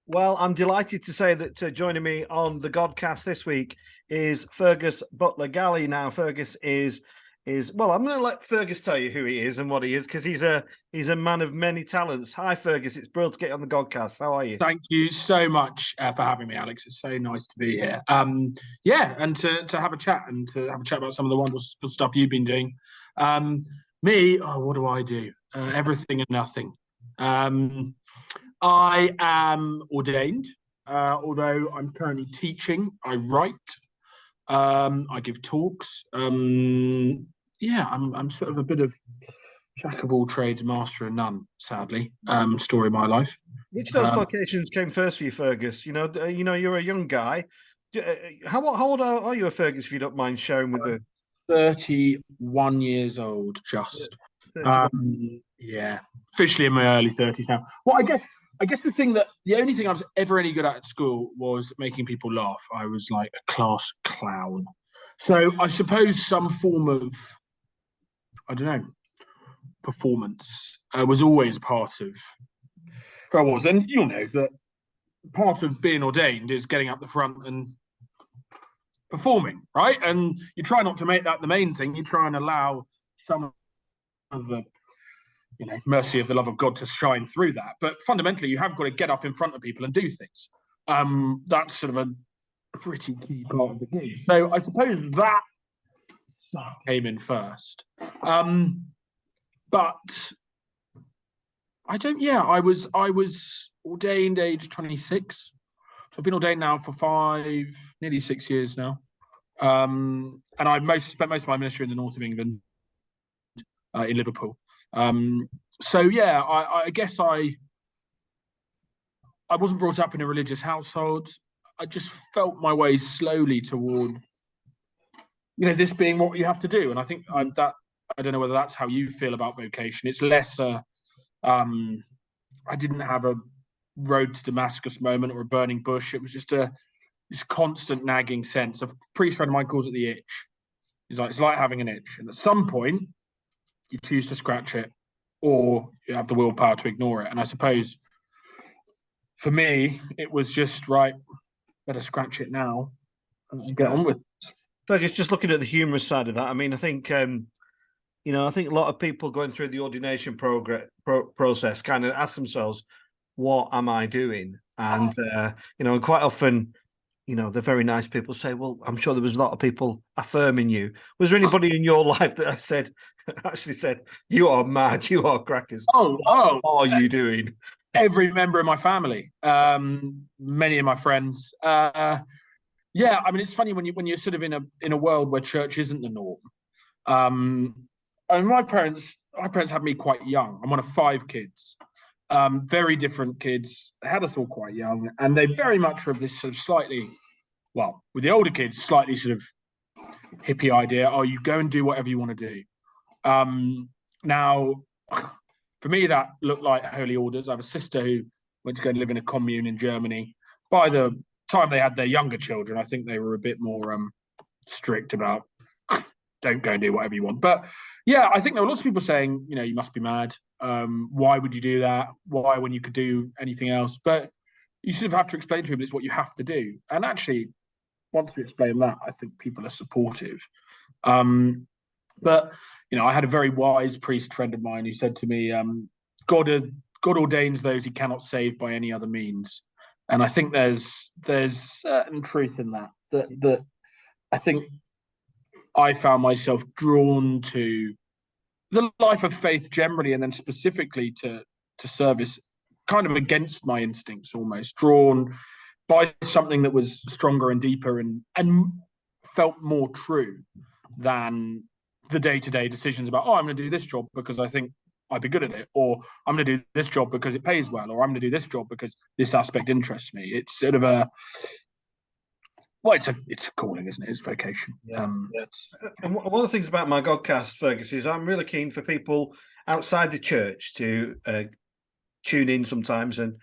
Well, I'm delighted to say that joining me on the Godcast this week is Fergus Butler Gallie. Now, Fergus is well. I'm going to let Fergus tell you who he is and what he is because he's a man of many talents. Hi, Fergus. It's brilliant to get you on the Godcast. How are you? Thank you so much for having me, Alex. It's so nice to be here. Yeah, and to have a chat and to have a chat about some of the wonderful stuff you've been doing. What do I do? Everything and nothing. I am ordained, although I'm currently teaching. I write. I give talks. I'm sort of a bit of jack of all trades, master of none. Sadly, story of my life. Which of those vocations came first for you, Fergus? You're a young guy. How old are you, Fergus? If you don't mind sharing with the 31 years old, just. Yeah, officially in my early 30s now. Well, I guess the only thing I was ever any good at school was making people laugh. I was like a class clown. So I suppose some form of, I don't know, performance was always part of who I was. And you'll know that part of being ordained is getting up the front and performing, right? And you try not to make that the main thing. You try and allow some of the mercy of the love of God to shine through that. But fundamentally, you have got to get up in front of people and do things. That's sort of a pretty key part of the gig. So I suppose that stuff came in first. But I don't. Yeah, I was ordained age 26. So I've been ordained now for nearly 6 years now. And I spent most of my ministry in the north of England, in Liverpool. I guess I wasn't brought up in a religious household. I just felt my way slowly towards, this being what you have to do. And I think I don't know whether that's how you feel about vocation. It's less I didn't have a road to Damascus moment or a burning bush. It was just this constant nagging sense. A priest friend of mine calls it the itch. He's like, it's like having an itch. And at some point, you choose to scratch it or you have the willpower to ignore it. And I suppose for me, it was just, right, better scratch it now and get on with it. Fergus, just looking at the humorous side of that, I mean, I think a lot of people going through the ordination process kind of ask themselves, what am I doing? And, quite often, the very nice people say, well, I'm sure there was a lot of people affirming you. Was there anybody in your life that actually said, you are mad, you are crackers? What are you doing? Every member of my family, many of my friends. I mean, it's funny when you're sort of in a world where church isn't the norm. And my parents had me quite young. I'm one of 5 kids. Very different kids. They had us all quite young, and they very much were of this sort of slightly, well, with the older kids, slightly sort of hippie idea. Oh, you go and do whatever you want to do. Now, for me, that looked like holy orders. I have a sister who went to go and live in a commune in Germany. By the time they had their younger children, I think they were a bit more strict about don't go and do whatever you want. But yeah, I think there were lots of people saying, you must be mad. Why would you do that? Why, when you could do anything else? But you sort of have to explain to people it's what you have to do. And actually, once we explain that, I think people are supportive. But I had a very wise priest friend of mine who said to me, God ordains those he cannot save by any other means. And I think there's certain truth in that. That I think I found myself drawn to the life of faith generally, and then specifically to service, kind of against my instincts, almost drawn by something that was stronger and deeper and felt more true than the day-to-day decisions about, I'm going to do this job because I think I'd be good at it, or I'm going to do this job because it pays well, or I'm going to do this job because this aspect interests me. It's sort of it's a calling, isn't it? It's vocation. Yeah. And one of the things about my Godcast, Fergus, is I'm really keen for people outside the church to tune in sometimes and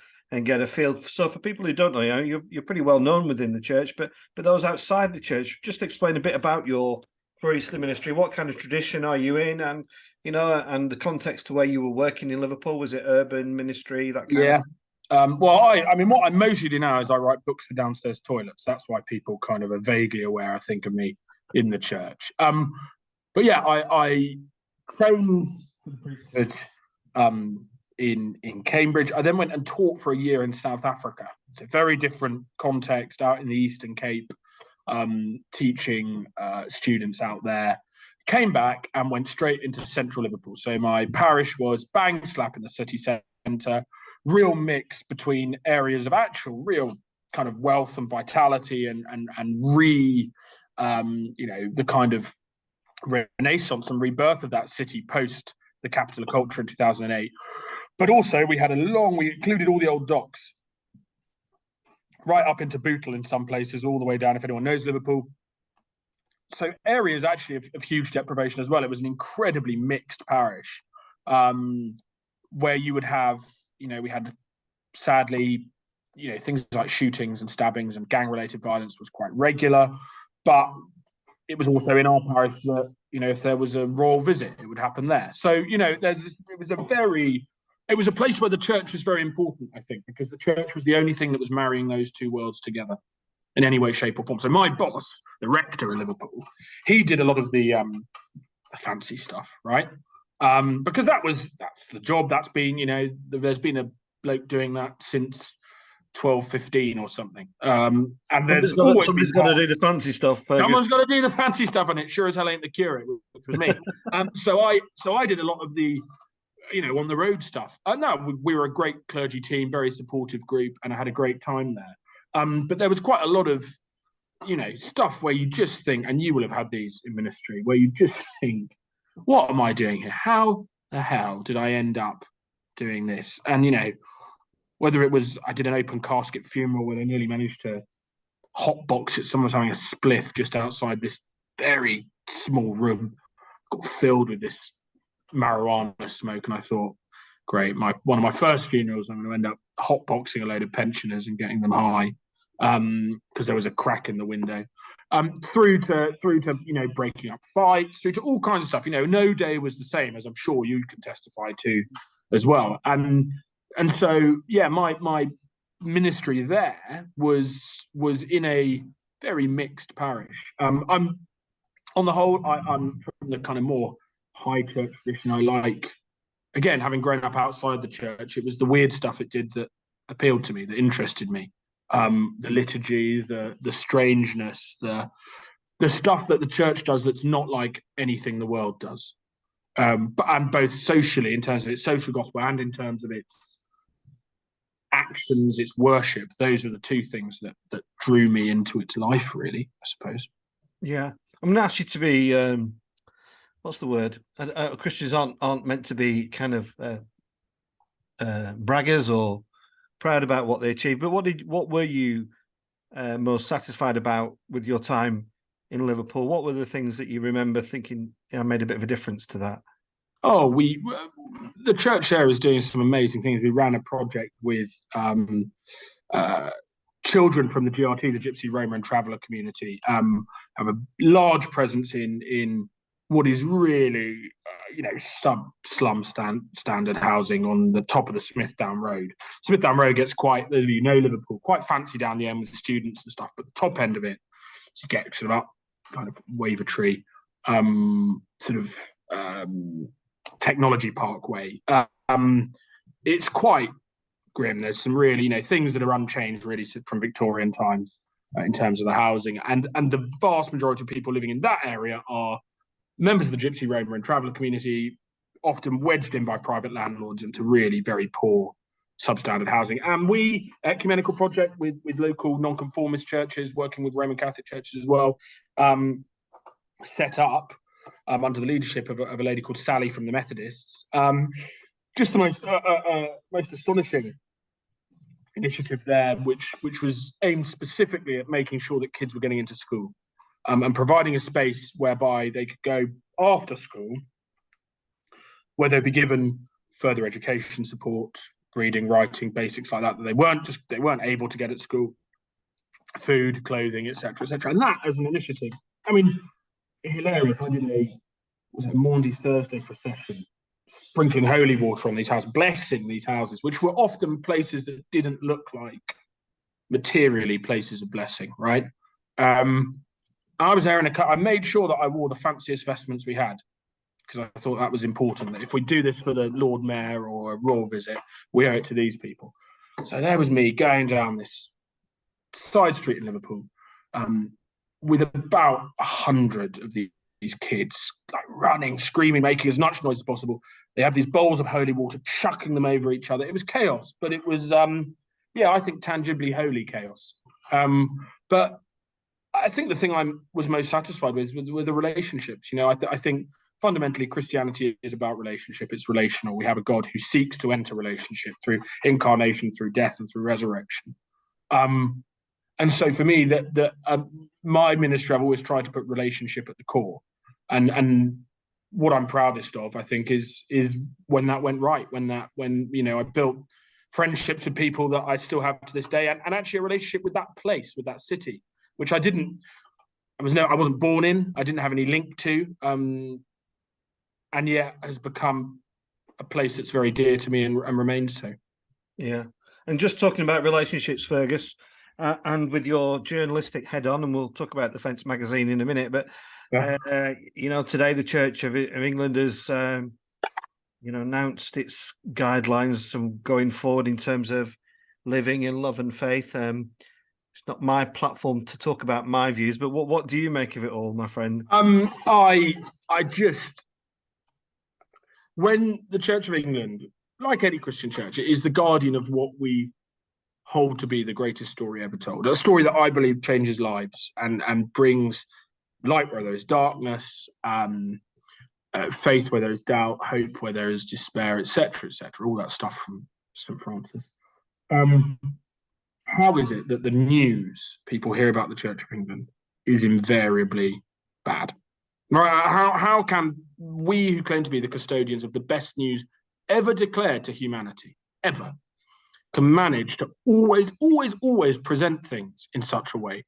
get a feel. So for people who don't know, you're pretty well known within the church, but those outside the church, just explain a bit about your priestly ministry. What kind of tradition are you in, and and the context to where you were working in Liverpool? Was it urban ministry? That kind of Well, I mean, what I mostly do now is I write books for downstairs toilets. That's why people kind of are vaguely aware, I think, of me in the church. But yeah, I trained for the priesthood in Cambridge. I then went and taught for a year in South Africa. It's a very different context out in the Eastern Cape, teaching students out there. Came back and went straight into central Liverpool. So my parish was bang slap in the city centre, real mix between areas of actual real kind of wealth and vitality and the kind of renaissance and rebirth of that city post the capital of culture in 2008. But also we included all the old docks right up into Bootle in some places, all the way down, if anyone knows Liverpool. So areas actually of huge deprivation as well. It was an incredibly mixed parish, where you would have, we had, sadly, things like shootings and stabbings and gang-related violence was quite regular. But it was also in our parish that, if there was a royal visit, it would happen there. So, it was a place where the church was very important, I think, because the church was the only thing that was marrying those two worlds together in any way, shape, or form. So my boss, the rector in Liverpool, he did a lot of the fancy stuff, right? Because that's the job. That's been, there's been a bloke doing that since 1215 or something. And there's somebody's got to do the fancy stuff. Someone's got to do the fancy stuff, and it sure as hell ain't the curate, which was me. So I did a lot of the, on the road stuff. No, we were a great clergy team, very supportive group, and I had a great time there. But there was quite a lot of, stuff where you just think, and you will have had these in ministry, where you just think, what am I doing here? How the hell did I end up doing this? And, whether it was, I did an open casket funeral where they nearly managed to hotbox it. Someone was having a spliff just outside this very small room, got filled with this marijuana smoke. And I thought, great, one of my first funerals, I'm going to end up hotboxing a load of pensioners and getting them high, because there was a crack in the window. Through to breaking up fights, through to all kinds of stuff. No day was the same, as I'm sure you can testify to as well. And so, yeah, my ministry there was in a very mixed parish. I'm on the whole, I'm from the kind of more high church tradition. I like, again, having grown up outside the church, it was the weird stuff it did that appealed to me, that interested me. The liturgy, the strangeness, the stuff that the church does that's not like anything the world does. And both socially, in terms of its social gospel, and in terms of its actions, its worship. Those are the two things that drew me into its life, really, I suppose. Yeah. I'm going to ask you to be, what's the word? Christians aren't meant to be kind of braggers or proud about what they achieved, but what were you most satisfied about with your time in Liverpool? What were the things that you remember thinking, I made a bit of a difference to that? Oh, the church there is doing some amazing things. We ran a project with children from the GRT, the Gypsy, Roma and Traveller community, have a large presence in what is really, sub-slum standard housing on the top of the Smithdown Road. Smithdown Road gets quite, those of you know Liverpool, quite fancy down the end with students and stuff, but the top end of it, so you get sort of up kind of Wavertree, Technology Parkway. It's quite grim. There's some really, things that are unchanged really from Victorian times in terms of the housing, and the vast majority of people living in that area are members of the Gypsy, Roma and Traveller community, often wedged in by private landlords into really very poor substandard housing. And we, ecumenical project with local nonconformist churches, working with Roman Catholic churches as well, set up under the leadership of a lady called Sally from the Methodists. Just the most astonishing initiative there, which was aimed specifically at making sure that kids were getting into school, and providing a space whereby they could go after school, where they'd be given further education support, reading, writing, basics like that they weren't able to get at school, food, clothing, etc., etc. And that as an initiative, I mean, hilarious. I did a Maundy Thursday procession sprinkling holy water on these houses, blessing these houses, which were often places that didn't look like materially places of blessing, right? I was there I made sure that I wore the fanciest vestments we had, because I thought that was important, that if we do this for the Lord Mayor or a royal visit, we owe it to these people. So there was me going down this side street in Liverpool with about 100 of these kids, like running, screaming, making as much noise as possible. They have these bowls of holy water, chucking them over each other. It was chaos, but it was, I think tangibly holy chaos. But I think the thing I was most satisfied with were the relationships. I think fundamentally Christianity is about relationship. It's relational. We have a God who seeks to enter relationship through incarnation, through death, and through resurrection. And so for me, my ministry, I've always tried to put relationship at the core. And what I'm proudest of, I think, is when that went right, when I built friendships with people that I still have to this day, and actually a relationship with that place, with that city, which I wasn't born in, I didn't have any link to, and yet has become a place that's very dear to me and remains so. Yeah. And just talking about relationships, Fergus, and with your journalistic head on, and we'll talk about the Fence magazine in a minute, but today the Church of England has announced its guidelines going forward in terms of living in love and faith. It's not my platform to talk about my views, but what do you make of it all, my friend? When the Church of England, like any Christian church, it is the guardian of what we hold to be the greatest story ever told. A story that I believe changes lives and brings light where there is darkness, faith where there is doubt, hope where there is despair, etc., all that stuff from St. Francis. How is it that the news people hear about the Church of England is invariably bad? Right? How can we, who claim to be the custodians of the best news ever declared to humanity, ever, can manage to always present things in such a way,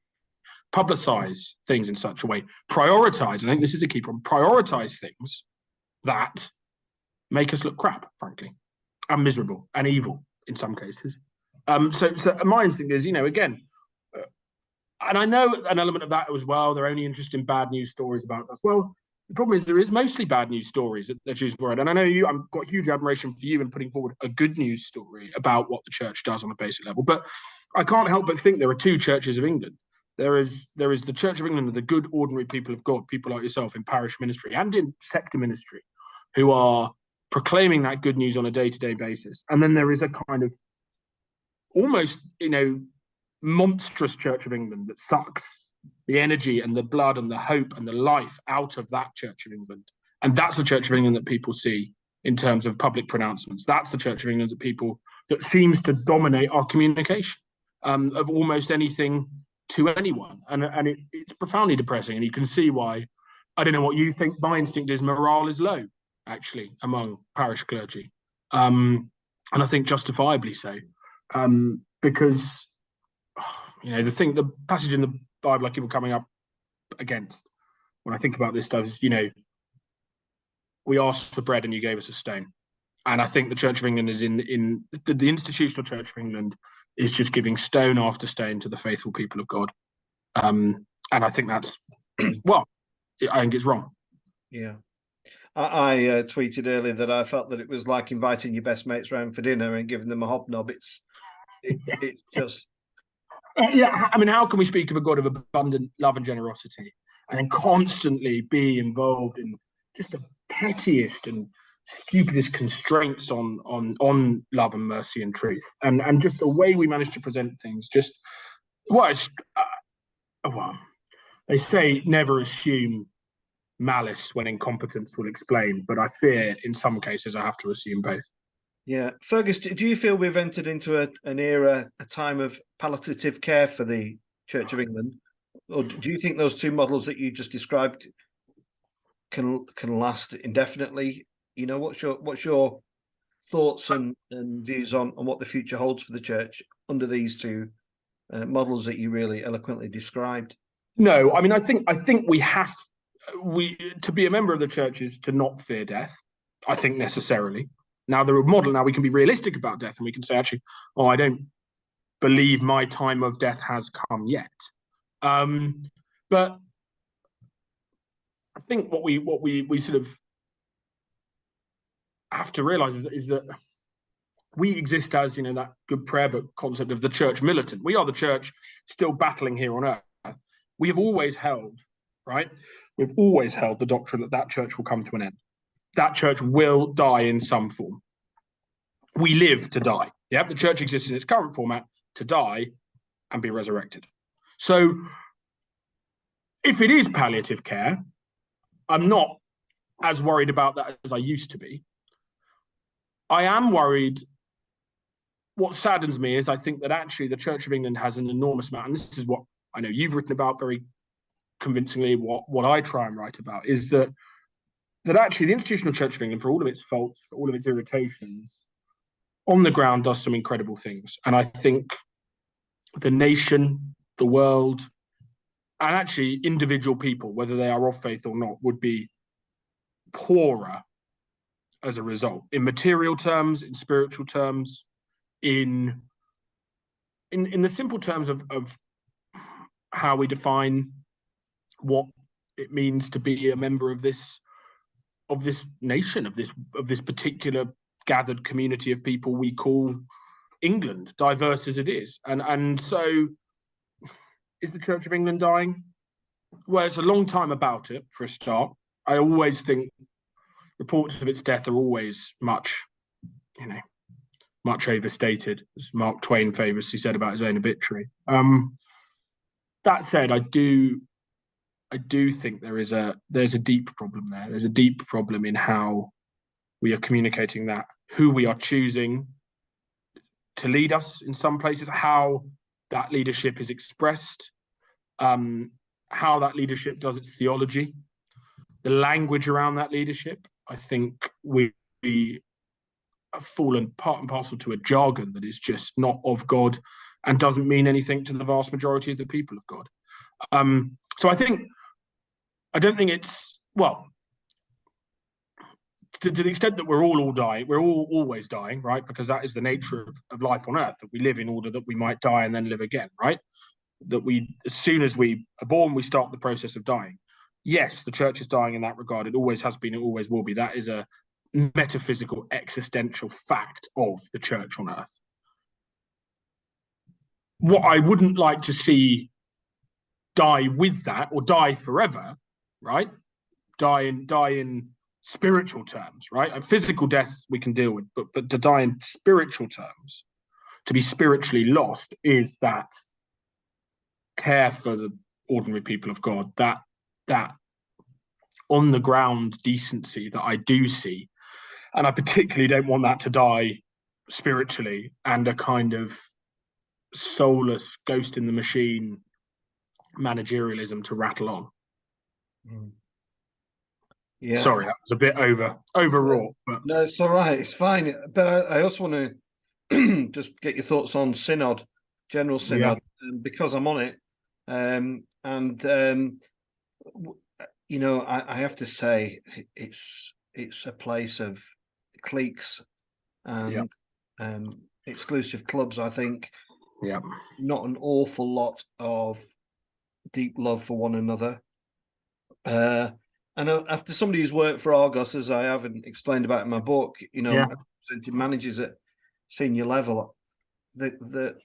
publicize things in such a way, prioritize, I think this is a key problem, prioritize things that make us look crap, frankly, and miserable and evil in some cases. So my instinct is, again, and I know an element of that as well, they're only interested in bad news stories about us. Well, the problem is there is mostly bad news stories that use the word. And I know I've got huge admiration for you in putting forward a good news story about what the church does on a basic level. But I can't help but think there are two churches of England. There is the Church of England and the good, ordinary people of God, people like yourself in parish ministry and in sector ministry, who are proclaiming that good news on a day-to-day basis. And then there is a kind of almost, monstrous Church of England that sucks the energy and the blood and the hope and the life out of that Church of England. And that's the Church of England that people see in terms of public pronouncements. That's the Church of England that seems to dominate our communication of almost anything to anyone. And it's profoundly depressing. And you can see why, I don't know what you think, my instinct is morale is low, actually, among parish clergy. And I think justifiably so. Because, the passage in the Bible I keep coming up against when I think about this stuff is, we asked for bread and you gave us a stone. And I think the Church of England is in the institutional Church of England is just giving stone after stone to the faithful people of God. And I think that's, I think it's wrong. Yeah. I tweeted earlier that I felt that it was like inviting your best mates round for dinner and giving them a hobnob. It's just... how can we speak of a God of abundant love and generosity and then constantly be involved in just the pettiest and stupidest constraints on love and mercy and truth, and just the way we manage to present things? They say never assume malice when incompetence will explain, but I fear in some cases I have to assume both. Yeah. Fergus, do you feel we've entered into an era, a time of palliative care for the Church of England? Or do you think those two models that you just described can last indefinitely? What's your thoughts and views on what the future holds for the church under these two models that you really eloquently described? No, I think we to be a member of the church is to not fear death. I think, necessarily. Now, they're a model. Now, we can be realistic about death, and we can say, actually, I don't believe my time of death has come yet. But I think what we sort of have to realize is that we exist as, that good prayer book concept of the church militant. We are the church still battling here on earth. We have always held, right? We've always held the doctrine that church will come to an end. That church will die in some form. We live to die. Yeah, the church exists in its current format to die and be resurrected. So if it is palliative care, I'm not as worried about that as I used to be. I am worried. What saddens me is I think that actually the Church of England has an enormous amount, and this is what I know you've written about very convincingly, what I try and write about, is that actually the institutional Church of England, for all of its faults, for all of its irritations, on the ground does some incredible things. And I think the nation, the world, and actually individual people, whether they are of faith or not, would be poorer as a result, in material terms, in spiritual terms, in the simple terms of how we define what it means to be a member of this nation, of this particular gathered community of people we call England, diverse as it is. And so, is the Church of England dying? Well, it's a long time about it, for a start. I always think reports of its death are always much overstated, as Mark Twain famously said about his own obituary. That said, I do think there's a deep problem there. There's a deep problem in how we are communicating that, who we are choosing to lead us in some places, how that leadership is expressed, how that leadership does its theology, the language around that leadership. I think we have fallen part and parcel to a jargon that is just not of God and doesn't mean anything to the vast majority of the people of God. So I don't think it's, well, to the extent that we're all dying, we're all always dying, right? Because that is the nature of life on earth, that we live in order that we might die and then live again, right? That as soon as we are born, we start the process of dying. Yes, the church is dying in that regard. It always has been, it always will be. That is a metaphysical, existential fact of the church on earth. What I wouldn't like to see die with that, or die forever, right? Die in spiritual terms, right? And physical death we can deal with, but to die in spiritual terms, to be spiritually lost, is that care for the ordinary people of God, that on the ground decency that I do see. And I particularly don't want that to die spiritually and a kind of soulless ghost in the machine managerialism to rattle on. Yeah. Sorry, that was a bit overwrought. But... No, it's all right. It's fine. But I also want to just get your thoughts on Synod, General Synod, because I'm on it. I have to say it's a place of cliques and exclusive clubs. I think not an awful lot of deep love for one another. And after somebody who's worked for Argos, as I haven't explained about in my book, representing managers at senior level, the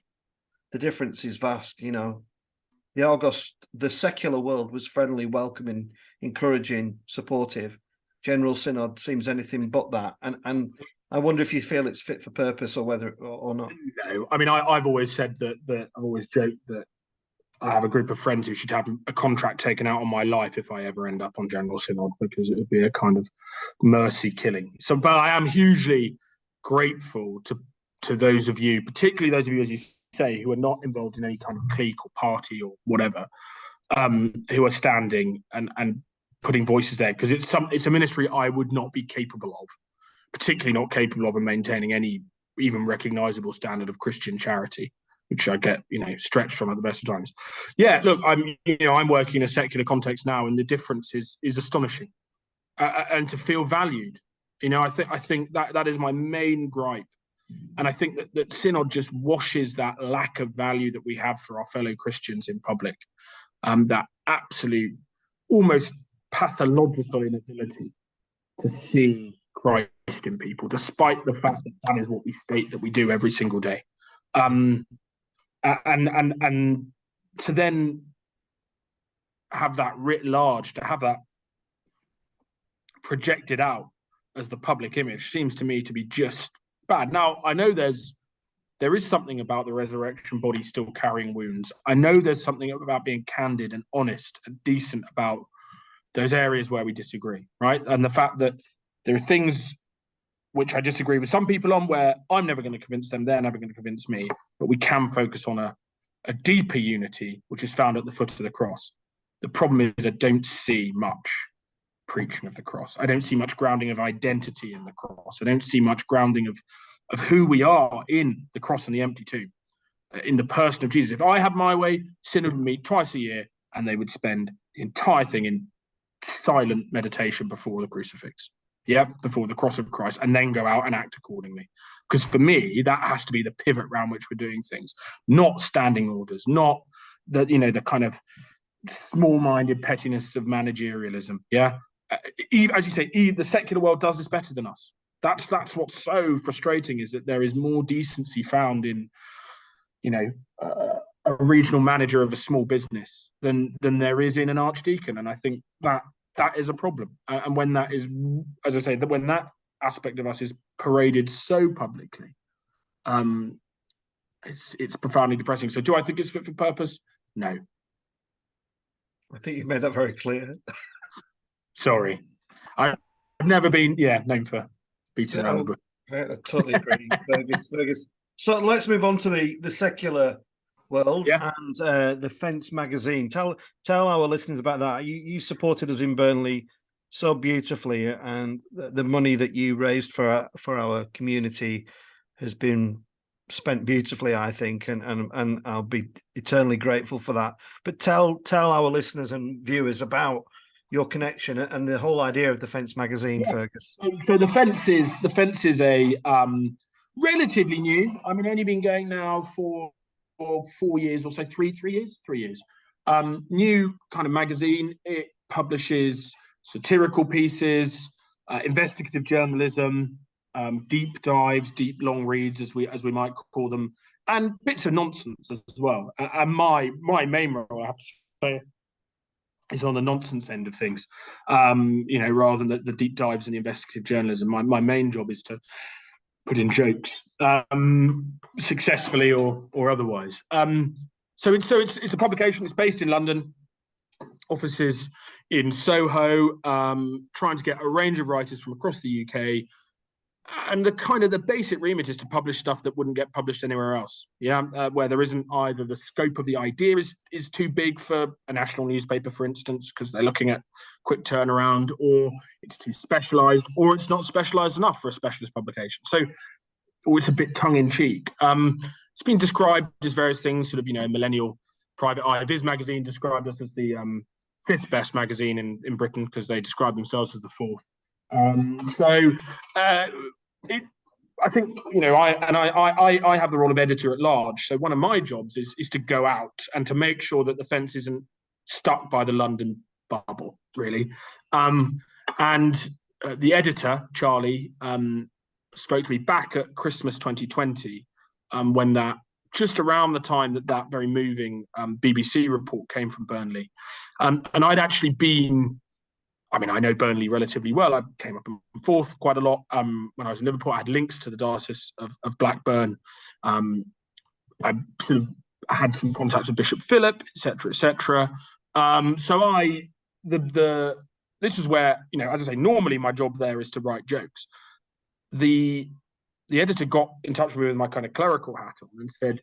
difference is vast. The Argos, the secular world was friendly, welcoming, encouraging, supportive. General Synod seems anything but that. And I wonder if you feel it's fit for purpose or whether or not. No, I mean, I've always said that I've always joked that I have a group of friends who should have a contract taken out on my life if I ever end up on General Synod, because it would be a kind of mercy killing. So, but I am hugely grateful to those of you, particularly those of you, as you say, who are not involved in any kind of clique or party or whatever, who are standing and putting voices there, because it's a ministry I would not be capable of, particularly not capable of maintaining any even recognizable standard of Christian charity, which I get, stretched from at the best of times. Yeah, look, I'm working in a secular context now, and the difference is astonishing. And to feel valued I think that is my main gripe. And I think that Synod just washes that lack of value that we have for our fellow Christians in public. That absolute, almost pathological inability to see Christ in people, despite the fact that is what we state that we do every single day. And to then have that writ large, to have that projected out as the public image seems to me to be just bad. Now, I know there is something about the resurrection body still carrying wounds. I know there's something about being candid and honest and decent about those areas where we disagree, right? And the fact that there are things which I disagree with some people on, where I'm never going to convince them, they're never going to convince me, but we can focus on a deeper unity, which is found at the foot of the cross. The problem is I don't see much preaching of the cross. I don't see much grounding of identity in the cross. I don't see much grounding of who we are in the cross and the empty tomb, in the person of Jesus. If I had my way, Synod would meet twice a year and they would spend the entire thing in silent meditation before the crucifix, before the cross of Christ, and then go out and act accordingly. Because for me, that has to be the pivot around which we're doing things, not standing orders, not the kind of small-minded pettiness of managerialism. As you say, the secular world does this better than us. That's what's so frustrating, is that there is more decency found in, a regional manager of a small business than there is in an archdeacon, and I think that is a problem. And when that is, as I say, that when that aspect of us is paraded so publicly, it's profoundly depressing. So, do I think it's fit for purpose? No. I think you've made that very clear. Sorry, I've never been known for beating around the bush. I totally agree, Fergus. So let's move on to the secular world and the Fence magazine. Tell our listeners about that. You supported us in Burnley so beautifully, and the money that you raised for our community has been spent beautifully, I think, and I'll be eternally grateful for that. But tell our listeners and viewers about your connection and the whole idea of the Fence magazine, Fergus. So the Fence is a relatively new. I mean, only been going now for 4 years or so, 3 years. New kind of magazine. It publishes satirical pieces, investigative journalism, deep dives, deep long reads, as we might call them, and bits of nonsense as well. And my main role, I have to say, is on the nonsense end of things, rather than the deep dives and the investigative journalism. My main job is to put in jokes, successfully or otherwise. So it's a publication. It's based in London, offices in Soho, trying to get a range of writers from across the UK. And the basic remit is to publish stuff that wouldn't get published anywhere else. Where there isn't either the scope of the idea is too big for a national newspaper, for instance, because they're looking at quick turnaround, or it's too specialised, or it's not specialised enough for a specialist publication. Or it's a bit tongue in cheek. It's been described as various things, sort of, millennial private eye. Viz magazine described us as the fifth best magazine in Britain, because they describe themselves as the fourth. I think, I have the role of editor at large. So one of my jobs is to go out and to make sure that the Fence isn't stuck by the London bubble, really. The editor, Charlie, spoke to me back at Christmas 2020, when just around the time that very moving BBC report came from Burnley. And I'd actually been, I know Burnley relatively well. I came up and forth quite a lot when I was in Liverpool. I had links to the Diocese of Blackburn. I sort of had some contacts with Bishop Philip, etc. This is where, as I say, normally my job there is to write jokes. The editor got in touch with me with my kind of clerical hat on and said,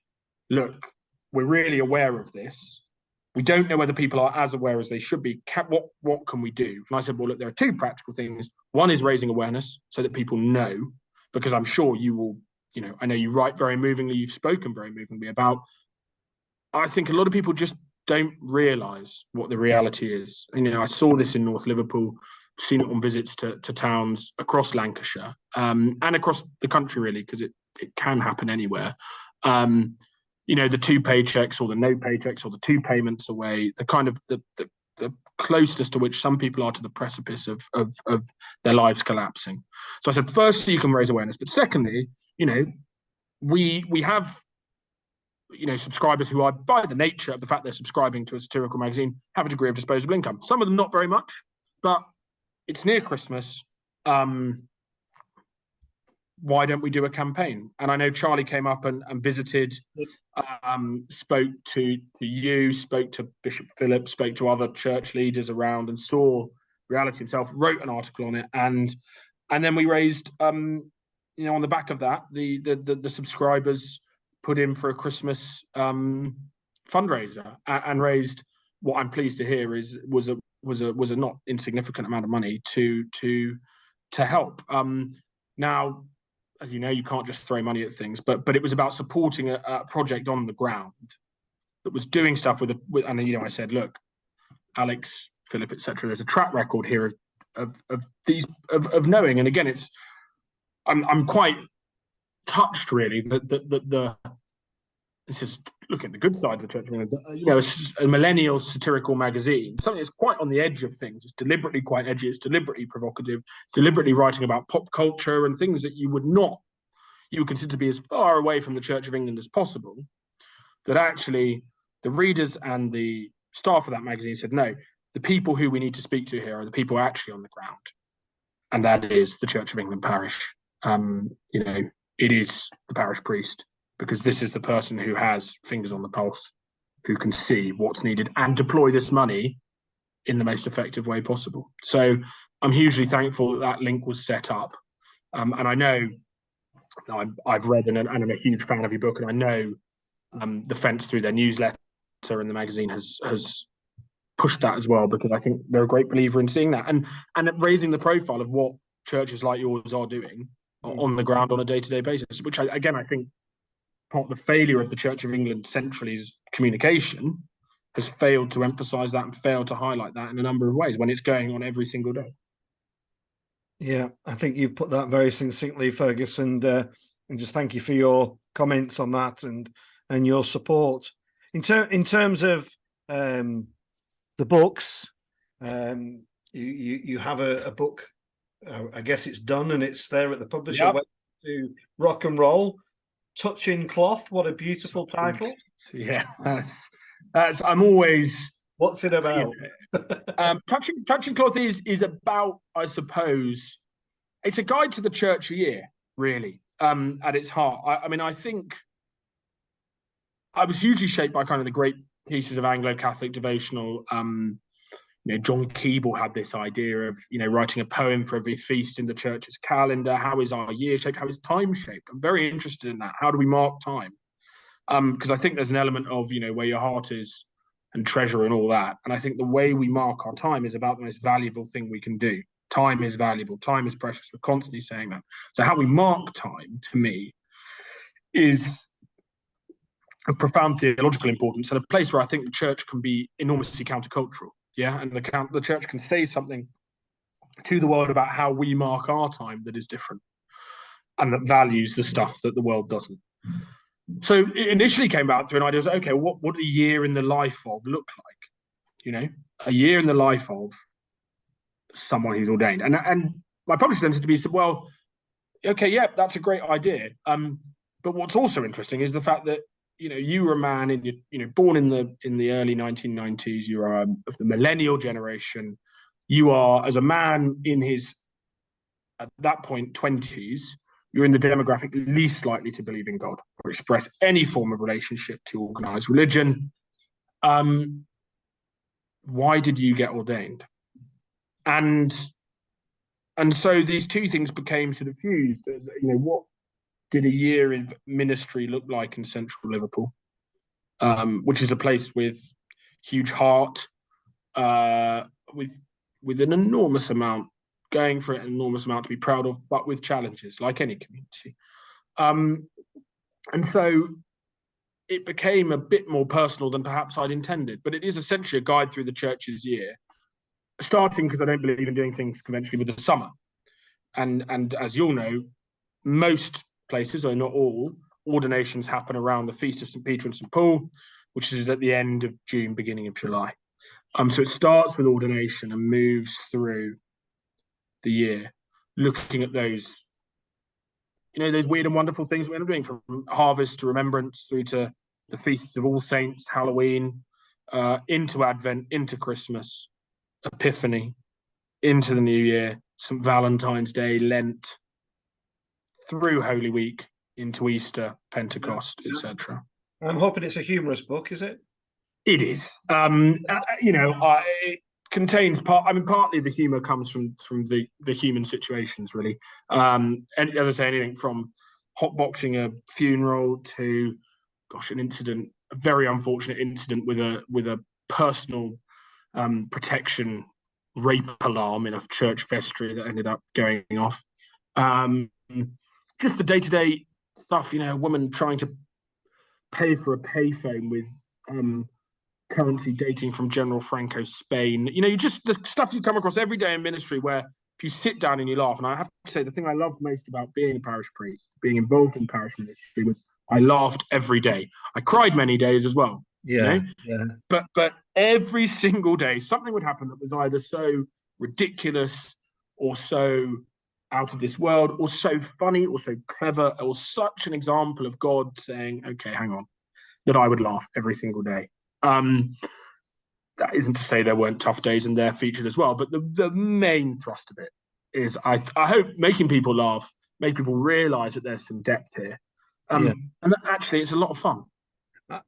look, we're really aware of this. We don't know whether people are as aware as they should be. What can we do? And I said, well, look, there are two practical things. One is raising awareness so that people know, because I'm sure you will, I know you write very movingly, you've spoken very movingly about, I think a lot of people just don't realise what the reality is. I saw this in North Liverpool. seen it on visits to towns across Lancashire, and across the country, really, because it can happen anywhere. The 2 paychecks or the no paychecks or the 2 payments away, the kind of the closeness to which some people are to the precipice of their lives collapsing. So I said, firstly, you can raise awareness, but secondly, we have subscribers who are, by the nature of the fact they're subscribing to a satirical magazine, have a degree of disposable income. Some of them not very much, but it's near Christmas. Why don't we do a campaign? And I know Charlie came up and visited, spoke to you, spoke to Bishop Philip, spoke to other church leaders around, and saw reality himself, wrote an article on it, and then we raised, on the back of that, the subscribers put in for a Christmas fundraiser and raised what I'm pleased to hear was a not insignificant amount of money to help. Now, as you know, you can't just throw money at things, but it was about supporting a project on the ground that was doing stuff with and I said, look, Alex, Philip, etc. There's a track record here of knowing, and again, I'm quite touched, really, that this is look at the good side of the Church of England. A millennial satirical magazine, something that's quite on the edge of things. It's deliberately quite edgy. It's deliberately provocative. It's deliberately writing about pop culture and things that you would consider to be as far away from the Church of England as possible. That actually, the readers and the staff of that magazine said, no, the people who we need to speak to here are the people actually on the ground, and that is the Church of England parish. It is the parish priest, because this is the person who has fingers on the pulse, who can see what's needed and deploy this money in the most effective way possible. So I'm hugely thankful that link was set up. And I know I've read and I'm a huge fan of your book, and I know the Fence, through their newsletter and the magazine, has pushed that as well, because I think they're a great believer in seeing that and raising the profile of what churches like yours are doing on the ground on a day-to-day basis, which I think part of the failure of the Church of England centrally's communication has failed to emphasise that and failed to highlight that in a number of ways when it's going on every single day. Yeah, I think you put that very succinctly, Fergus, and just thank you for your comments on that and your support. In terms of the books, you have a book. I guess it's done and it's there at the publisher. Yep. To rock and roll. Touching Cloth, what a beautiful title. Yeah, that's I'm always. What's it about? Touching Cloth is about, I suppose, it's a guide to the church year, really, at its heart. I think I was hugely shaped by kind of the great pieces of Anglo-Catholic devotional. John Keble had this idea of, writing a poem for every feast in the church's calendar. How is our year shaped? How is time shaped? I'm very interested in that. How do we mark time? Because I think there's an element of, where your heart is and treasure and all that. And I think the way we mark our time is about the most valuable thing we can do. Time is valuable. Time is precious. We're constantly saying that. So how we mark time, to me, is of profound theological importance, and a place where I think the church can be enormously countercultural. Yeah, and the church can say something to the world about how we mark our time that is different and that values the stuff that the world doesn't. So it initially came out through an idea of, okay, what would a year in the life of look like? A year in the life of someone who's ordained. And my publisher then said to me, well, okay, yeah, that's a great idea. But what's also interesting is the fact that you were a man born in the early 1990s. You are of the millennial generation. You are, as a man in his, at that point, 20s, you're in the demographic least likely to believe in God or express any form of relationship to organized religion. Why did you get ordained? And so these two things became sort of fused. What did a year of ministry look like in central Liverpool, which is a place with huge heart, with an enormous amount, going for it, an enormous amount to be proud of, but with challenges, like any community. And so it became a bit more personal than perhaps I'd intended, but it is essentially a guide through the church's year, starting because I don't believe in doing things conventionally with the summer. And as you'll know, most places, though not all, ordinations happen around the Feast of St. Peter and St. Paul, which is at the end of June, beginning of July. So it starts with ordination and moves through the year, looking at those, those weird and wonderful things we end up doing, from harvest to remembrance through to the Feasts of All Saints, Halloween, into Advent, into Christmas, Epiphany, into the New Year, St. Valentine's Day, Lent, through Holy Week, into Easter, Pentecost, etc. I'm hoping it's a humorous book, is it? It is. It contains partly the humour comes from the human situations, really. And as I say, anything from hotboxing a funeral to, a very unfortunate incident with a personal protection rape alarm in a church vestry that ended up going off. Just the day-to-day stuff, a woman trying to pay for a payphone with currency dating from General Franco's Spain. Just the stuff you come across every day in ministry, where if you sit down and you laugh. And I have to say, the thing I loved most about being a parish priest, being involved in parish ministry, was I laughed every day. I cried many days as well. Yeah. But every single day, something would happen that was either so ridiculous or so out of this world, or so funny, or so clever, or such an example of God saying, okay, hang on, that I would laugh every single day. That isn't to say there weren't tough days, and they're featured as well, but the main thrust of it is, I hope, making people laugh, make people realise that there's some depth here, and that actually it's a lot of fun.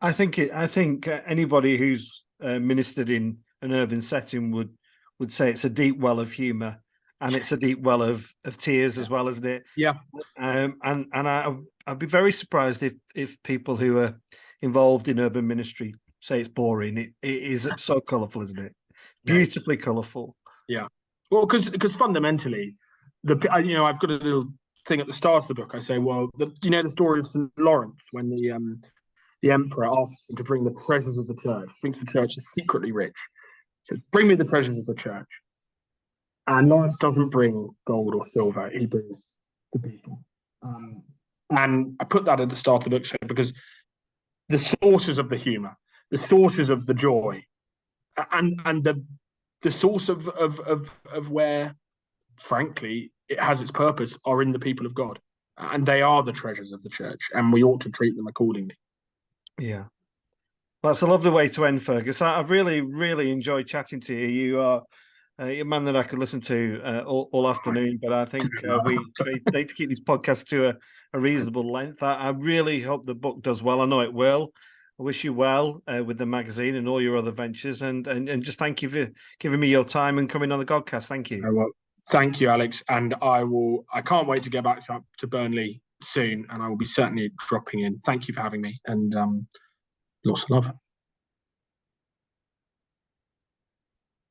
I think anybody who's ministered in an urban setting would say it's a deep well of humour, and it's a deep well of tears as well, isn't it? Yeah. And I'd be very surprised if people who are involved in urban ministry say it's boring. It is so colourful, isn't it? Beautifully colourful. Yeah. Well, because fundamentally, I've got a little thing at the start of the book. I say, well, the story of St. Lawrence, when the emperor asks him to bring the treasures of the church, thinks the church is secretly rich, says, bring me the treasures of the church. And Lawrence doesn't bring gold or silver, he brings the people. And I put that at the start of the book because the sources of the humour, the sources of the joy, and the source of where, frankly, it has its purpose, are in the people of God. And they are the treasures of the church, and we ought to treat them accordingly. Yeah. Well, that's a lovely way to end, Fergus. I've really, really enjoyed chatting to you. You are a man that I could listen to all afternoon, but I think we need to keep this podcast to a reasonable length. I really hope the book does well. I know it will. I wish you well with the magazine and all your other ventures, and just thank you for giving me your time and coming on the Godcast. Thank you. Well, thank you, Alex, and I can't wait to get back to Burnley soon, and I will be certainly dropping in. Thank you for having me, and lots of love.